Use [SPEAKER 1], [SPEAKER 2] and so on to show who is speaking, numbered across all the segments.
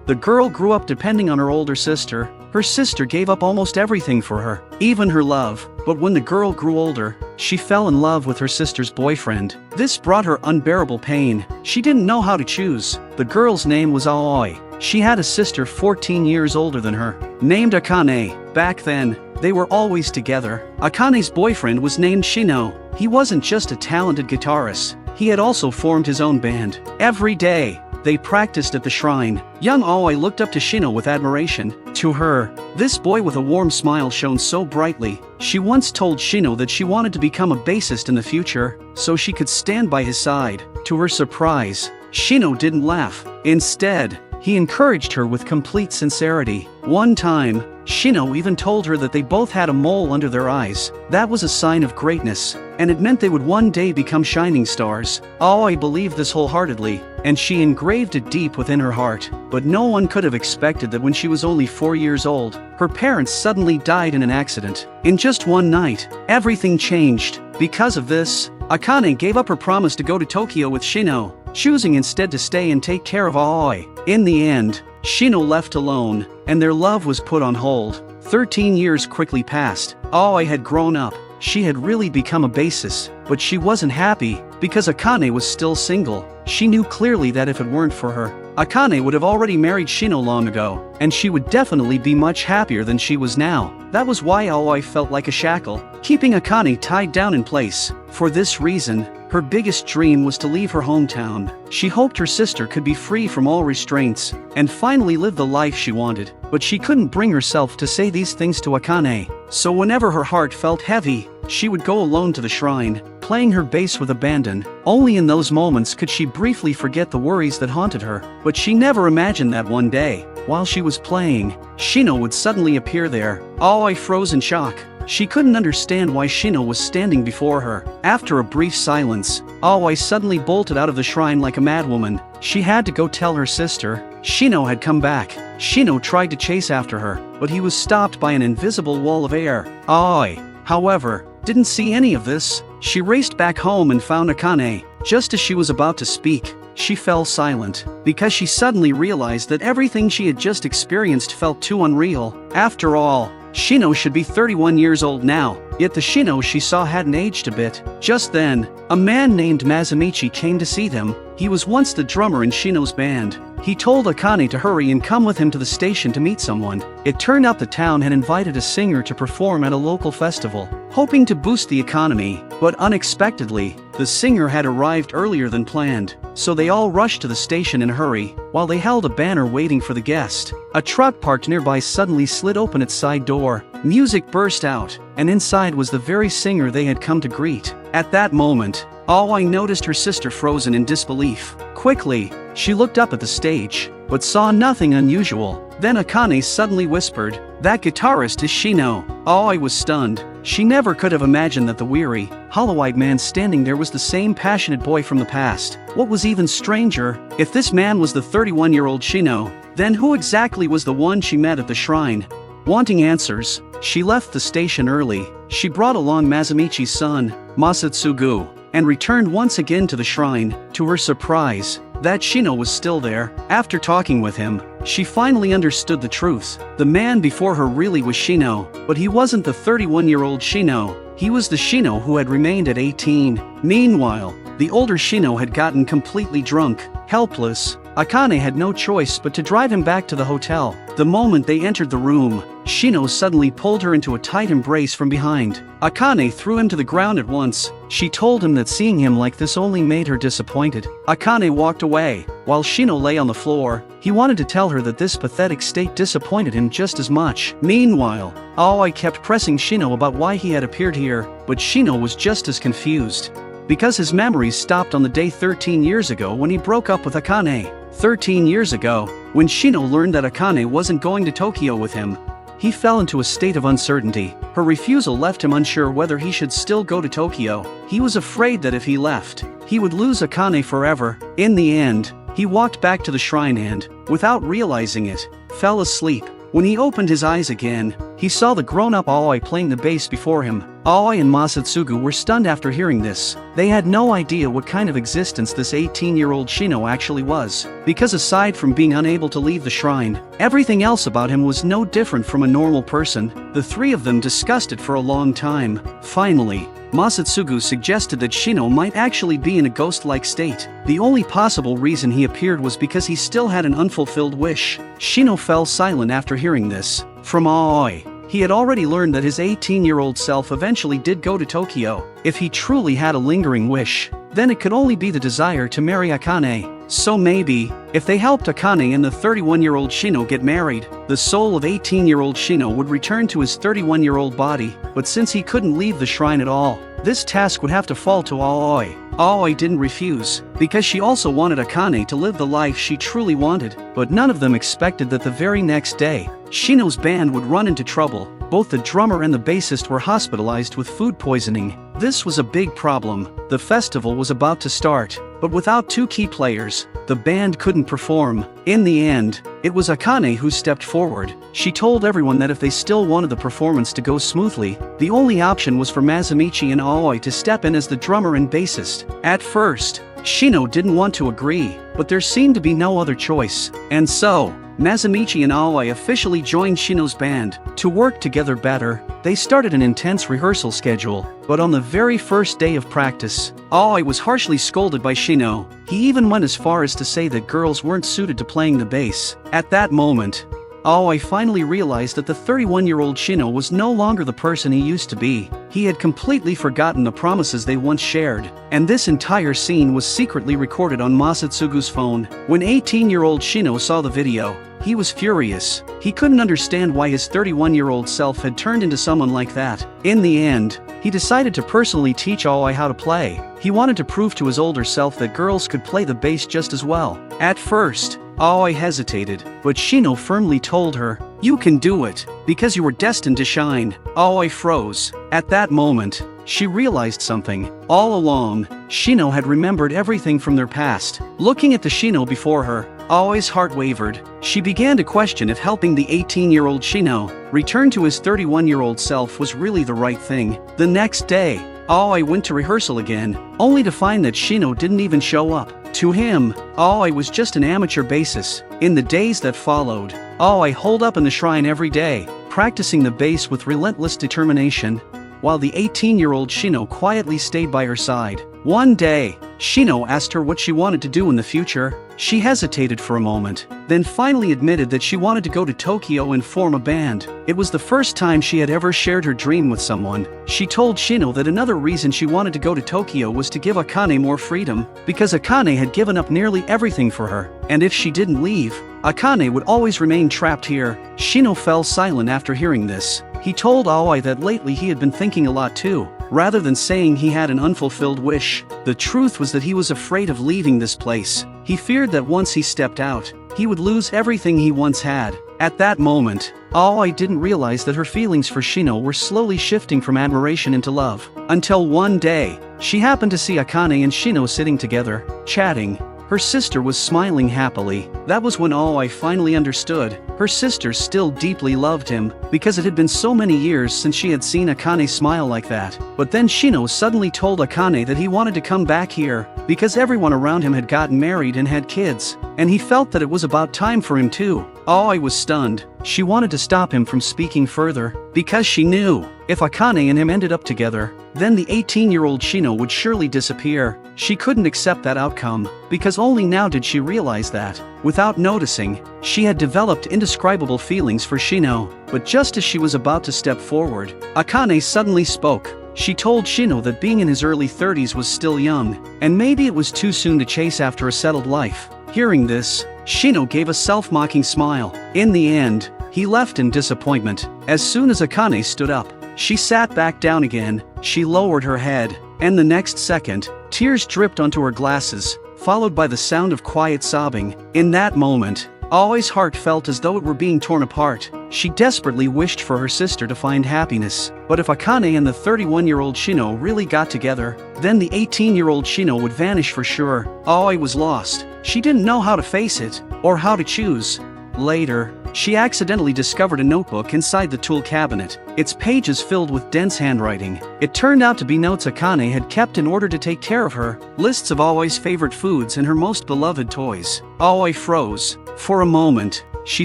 [SPEAKER 1] The girl grew up depending on her older sister. Her sister gave up almost everything for her, even her love, but when the girl grew older, she fell in love with her sister's boyfriend. This brought her unbearable pain. She didn't know how to choose. The girl's name was Aoi. She had a sister 14 years older than her, named Akane. Back then, they were always together. Akane's boyfriend was named Shino. He wasn't just a talented guitarist, he had also formed his own band. Every day, they practiced at the shrine. Young Aoi looked up to Shino with admiration. To her, this boy with a warm smile shone so brightly. She once told Shino that she wanted to become a bassist in the future, so she could stand by his side. To her surprise, Shino didn't laugh. Instead, he encouraged her with complete sincerity. One time, Shino even told her that they both had a mole under their eyes. That was a sign of greatness, and it meant they would one day become shining stars. Aoi believed this wholeheartedly, and she engraved it deep within her heart. But no one could have expected that when she was only 4 years old, her parents suddenly died in an accident. In just one night, everything changed. Because of this, Akane gave up her promise to go to Tokyo with Shino, choosing instead to stay and take care of Aoi. In the end, Shino left alone, and their love was put on hold. 13 years quickly passed. Aoi had grown up. She had really become a bassist, but she wasn't happy, because Akane was still single. She knew clearly that if it weren't for her, Akane would have already married Shino long ago, and she would definitely be much happier than she was now. That was why Aoi felt like a shackle, keeping Akane tied down in place. For this reason, her biggest dream was to leave her hometown. She hoped her sister could be free from all restraints, and finally live the life she wanted. But she couldn't bring herself to say these things to Akane, so whenever her heart felt heavy, she would go alone to the shrine, playing her bass with abandon. Only in those moments could she briefly forget the worries that haunted her. But she never imagined that one day, while she was playing, Shino would suddenly appear there. Aoi froze in shock. She couldn't understand why Shino was standing before her. After a brief silence, Aoi suddenly bolted out of the shrine like a madwoman. She had to go tell her sister. Shino had come back. Shino tried to chase after her, but he was stopped by an invisible wall of air. Aoi, however, didn't see any of this. She raced back home and found Akane. Just as she was about to speak, she fell silent, because she suddenly realized that everything she had just experienced felt too unreal. After all, Shino should be 31 years old now, yet the Shino she saw hadn't aged a bit. Just then, a man named Mazumichi came to see them. He was once the drummer in Shino's band. He told Akane to hurry and come with him to the station to meet someone. It turned out the town had invited a singer to perform at a local festival, hoping to boost the economy, but unexpectedly, the singer had arrived earlier than planned, so they all rushed to the station in a hurry. While they held a banner waiting for the guest, a truck parked nearby suddenly slid open its side door. Music burst out, and inside was the very singer they had come to greet. At that moment, Aoi noticed her sister frozen in disbelief. Quickly, she looked up at the stage, but saw nothing unusual. Then Akane suddenly whispered, "That guitarist is Shino." Aoi was stunned. She never could have imagined that the weary, hollow-eyed man standing there was the same passionate boy from the past. What was even stranger, if this man was the 31-year-old Shino, then who exactly was the one she met at the shrine? Wanting answers, she left the station early. She brought along Mazumichi's son, Masatsugu, and returned once again to the shrine. To her surprise, that Shino was still there. After talking with him, she finally understood the truth. The man before her really was Shino, but he wasn't the 31-year-old Shino. He was the Shino who had remained at 18. Meanwhile, the older Shino had gotten completely drunk. Helpless, Akane had no choice but to drive him back to the hotel. The moment they entered the room, Shino suddenly pulled her into a tight embrace from behind. Akane threw him to the ground at once. She told him that seeing him like this only made her disappointed. Akane walked away, while Shino lay on the floor. He wanted to tell her that this pathetic state disappointed him just as much. Meanwhile, Aoi kept pressing Shino about why he had appeared here, but Shino was just as confused. Because his memories stopped on the day 13 years ago when he broke up with Akane. 13 years ago, when Shino learned that Akane wasn't going to Tokyo with him, he fell into a state of uncertainty. Her refusal left him unsure whether he should still go to Tokyo. He was afraid that if he left, he would lose Akane forever. In the end, he walked back to the shrine and, without realizing it, fell asleep. When he opened his eyes again, he saw the grown-up Aoi playing the bass before him. Aoi and Masatsugu were stunned after hearing this. They had no idea what kind of existence this 18-year-old Shino actually was, because aside from being unable to leave the shrine, everything else about him was no different from a normal person. The three of them discussed it for a long time. Finally, Masatsugu suggested that Shino might actually be in a ghost-like state. The only possible reason he appeared was because he still had an unfulfilled wish. Shino fell silent after hearing this. From Aoi, he had already learned that his 18-year-old self eventually did go to Tokyo. If he truly had a lingering wish, then it could only be the desire to marry Akane. So maybe, if they helped Akane and the 31-year-old Shino get married, the soul of 18-year-old Shino would return to his 31-year-old body. But since he couldn't leave the shrine at all, this task would have to fall to Aoi. Aoi didn't refuse, because she also wanted Akane to live the life she truly wanted. But none of them expected that the very next day, Shino's band would run into trouble. Both the drummer and the bassist were hospitalized with food poisoning. This was a big problem. The festival was about to start, but without two key players, the band couldn't perform. In the end, it was Akane who stepped forward. She told everyone that if they still wanted the performance to go smoothly, the only option was for Masamichi and Aoi to step in as the drummer and bassist. At first, Shino didn't want to agree, but there seemed to be no other choice. And so, Masamichi and Aoi officially joined Shino's band. To work together better, they started an intense rehearsal schedule. But on the very first day of practice, Aoi was harshly scolded by Shino. He even went as far as to say that girls weren't suited to playing the bass. At that moment, Aoi finally realized that the 31-year-old Shino was no longer the person he used to be. He had completely forgotten the promises they once shared, and this entire scene was secretly recorded on Masatsugu's phone. When 18-year-old Shino saw the video, he was furious. He couldn't understand why his 31-year-old self had turned into someone like that. In the end, he decided to personally teach Aoi how to play. He wanted to prove to his older self that girls could play the bass just as well. At first, Aoi hesitated, but Shino firmly told her, "You can do it, because you were destined to shine." Aoi froze. At that moment, she realized something. All along, Shino had remembered everything from their past. Looking at the Shino before her, Aoi's heart wavered. She began to question if helping the 18-year-old Shino return to his 31-year-old self was really the right thing. The next day, Aoi went to rehearsal again, only to find that Shino didn't even show up. To him, Aoi was just an amateur bassist. In the days that followed, Aoi holed up in the shrine every day, practicing the bass with relentless determination, while the 18-year-old Shino quietly stayed by her side. One day, Shino asked her what she wanted to do in the future. She hesitated for a moment, then finally admitted that she wanted to go to Tokyo and form a band. It was the first time she had ever shared her dream with someone. She told Shino that another reason she wanted to go to Tokyo was to give Akane more freedom, because Akane had given up nearly everything for her, and if she didn't leave, Akane would always remain trapped here. Shino fell silent after hearing this. He told Aoi that lately he had been thinking a lot too. Rather than saying he had an unfulfilled wish, the truth was that he was afraid of leaving this place. He feared that once he stepped out, he would lose everything he once had. At that moment, Aoi didn't realize that her feelings for Shino were slowly shifting from admiration into love. Until one day, she happened to see Akane and Shino sitting together, chatting. Her sister was smiling happily. That was when Aoi finally understood. Her sister still deeply loved him, because it had been so many years since she had seen Akane smile like that. But then Shino suddenly told Akane that he wanted to come back here, because everyone around him had gotten married and had kids, and he felt that it was about time for him too. Aoi was stunned. She wanted to stop him from speaking further, because she knew, if Akane and him ended up together, then the 18-year-old Shino would surely disappear. She couldn't accept that outcome, because only now did she realize that, without noticing, she had developed indescribable feelings for Shino. But just as she was about to step forward, Akane suddenly spoke. She told Shino that being in his early 30s was still young, and maybe it was too soon to chase after a settled life. Hearing this, Shino gave a self-mocking smile. In the end, he left in disappointment. As soon as Akane stood up, she sat back down again. She lowered her head, and the next second, tears dripped onto her glasses, followed by the sound of quiet sobbing. In that moment, Aoi's heart felt as though it were being torn apart. She desperately wished for her sister to find happiness. But if Akane and the 31-year-old Shino really got together, then the 18-year-old Shino would vanish for sure. Aoi was lost. She didn't know how to face it, or how to choose. Later, she accidentally discovered a notebook inside the tool cabinet, its pages filled with dense handwriting. It turned out to be notes Akane had kept in order to take care of her, lists of Aoi's favorite foods and her most beloved toys. Aoi froze. For a moment, she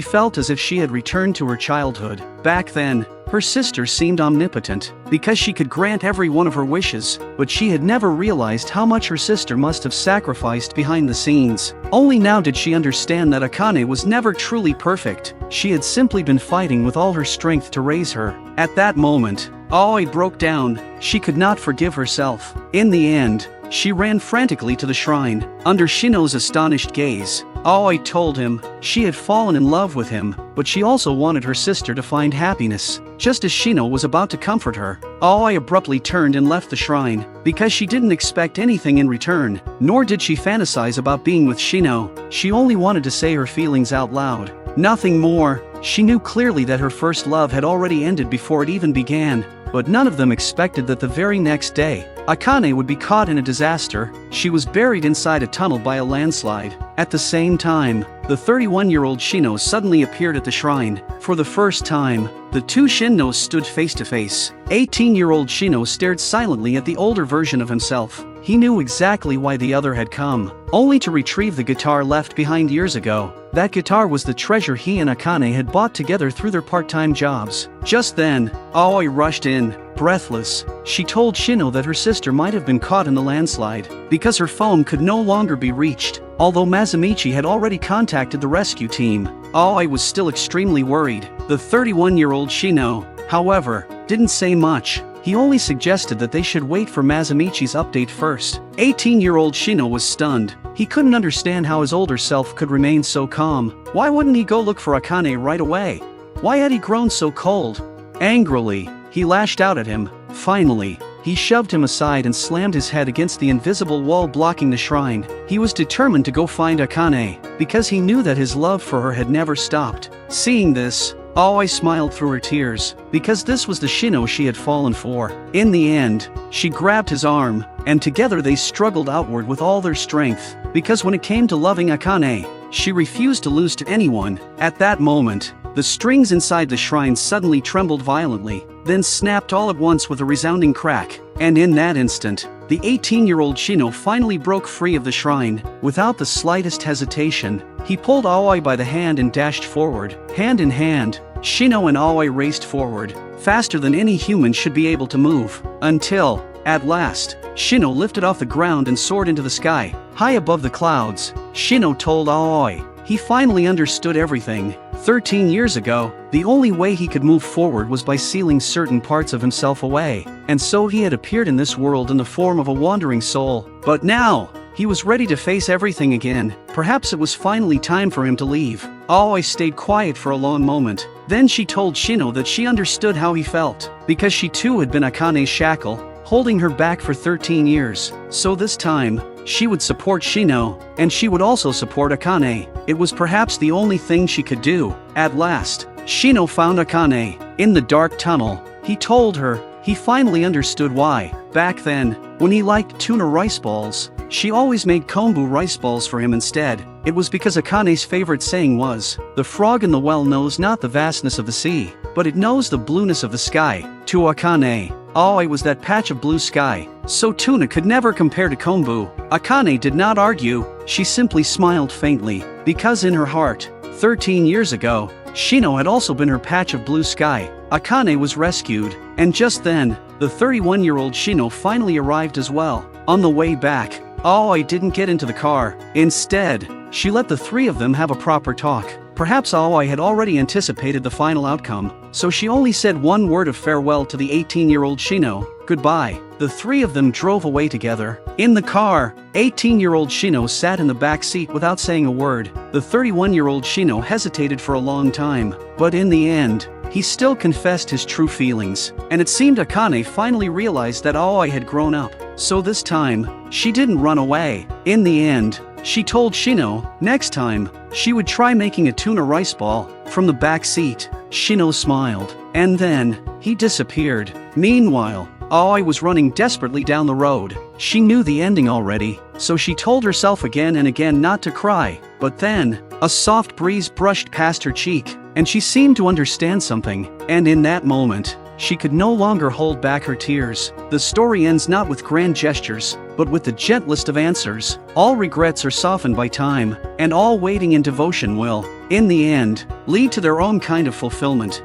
[SPEAKER 1] felt as if she had returned to her childhood. Back then, her sister seemed omnipotent, because she could grant every one of her wishes, but she had never realized how much her sister must have sacrificed behind the scenes. Only now did she understand that Akane was never truly perfect. She had simply been fighting with all her strength to raise her. At that moment, Aoi broke down. She could not forgive herself. In the end, she ran frantically to the shrine. Under Shino's astonished gaze, Aoi told him she had fallen in love with him, but she also wanted her sister to find happiness. Just as Shino was about to comfort her, Aoi abruptly turned and left the shrine, because she didn't expect anything in return, nor did she fantasize about being with Shino. She only wanted to say her feelings out loud. Nothing more. She knew clearly that her first love had already ended before it even began, but none of them expected that the very next day, Akane would be caught in a disaster. She was buried inside a tunnel by a landslide. At the same time, the 31-year-old Shino suddenly appeared at the shrine. For the first time, the two Shinnos stood face to face. 18-year-old Shino stared silently at the older version of himself. He knew exactly why the other had come, only to retrieve the guitar left behind years ago. That guitar was the treasure he and Akane had bought together through their part-time jobs. Just then, Aoi rushed in, breathless. She told Shino that her sister might have been caught in the landslide, because her phone could no longer be reached. Although Mazumichi had already contacted the rescue team, Aoi was still extremely worried. The 31-year-old Shino, however, didn't say much. He only suggested that they should wait for Mazumichi's update first. 18-year-old Shino was stunned. He couldn't understand how his older self could remain so calm. Why wouldn't he go look for Akane right away? Why had he grown so cold? Angrily, he lashed out at him. Finally, he shoved him aside and slammed his head against the invisible wall blocking the shrine. He was determined to go find Akane, because he knew that his love for her had never stopped. Seeing this, Aoi smiled through her tears, because this was the Shino she had fallen for. In the end, she grabbed his arm, and together they struggled outward with all their strength, because when it came to loving Akane, she refused to lose to anyone. At that moment, the strings inside the shrine suddenly trembled violently, then snapped all at once with a resounding crack, and in that instant, the 18-year-old Shino finally broke free of the shrine. Without the slightest hesitation, he pulled Aoi by the hand and dashed forward. Hand in hand, Shino and Aoi raced forward, faster than any human should be able to move, until, at last, Shino lifted off the ground and soared into the sky. High above the clouds, Shino told Aoi he finally understood everything. 13 years ago, the only way he could move forward was by sealing certain parts of himself away, and so he had appeared in this world in the form of a wandering soul. But now, he was ready to face everything again. Perhaps it was finally time for him to leave. Aoi stayed quiet for a long moment. Then she told Shino that she understood how he felt, because she too had been Akane's shackle, holding her back for 13 years. So this time, she would support Shino, and she would also support Akane. It was perhaps the only thing she could do. At last, Shino found Akane. In the dark tunnel, he told her he finally understood why. Back then, when he liked tuna rice balls, she always made kombu rice balls for him instead. It was because Akane's favorite saying was, "The frog in the well knows not the vastness of the sea, but it knows the blueness of the sky." To Akane, Aoi was that patch of blue sky, so tuna could never compare to kombu. Akane did not argue, she simply smiled faintly, because in her heart, 13 years ago, Shino had also been her patch of blue sky. Akane was rescued, and just then, the 31-year-old Shino finally arrived as well. On the way back, Aoi didn't get into the car. Instead, she let the three of them have a proper talk. Perhaps Aoi had already anticipated the final outcome, so she only said one word of farewell to the 18-year-old Shino, "Goodbye." The three of them drove away together. In the car, 18-year-old Shino sat in the back seat without saying a word. The 31-year-old Shino hesitated for a long time, but in the end, he still confessed his true feelings, and it seemed Akane finally realized that Aoi had grown up. So this time, she didn't run away. In the end, she told Shino, next time, she would try making a tuna rice ball. From the back seat, Shino smiled, and then, he disappeared. Meanwhile, Aoi was running desperately down the road. She knew the ending already, so she told herself again and again not to cry. But then, a soft breeze brushed past her cheek. and she seemed to understand something, and in that moment, she could no longer hold back her tears. The story ends not with grand gestures, but with the gentlest of answers. All regrets are softened by time, and all waiting in devotion will, in the end, lead to their own kind of fulfillment.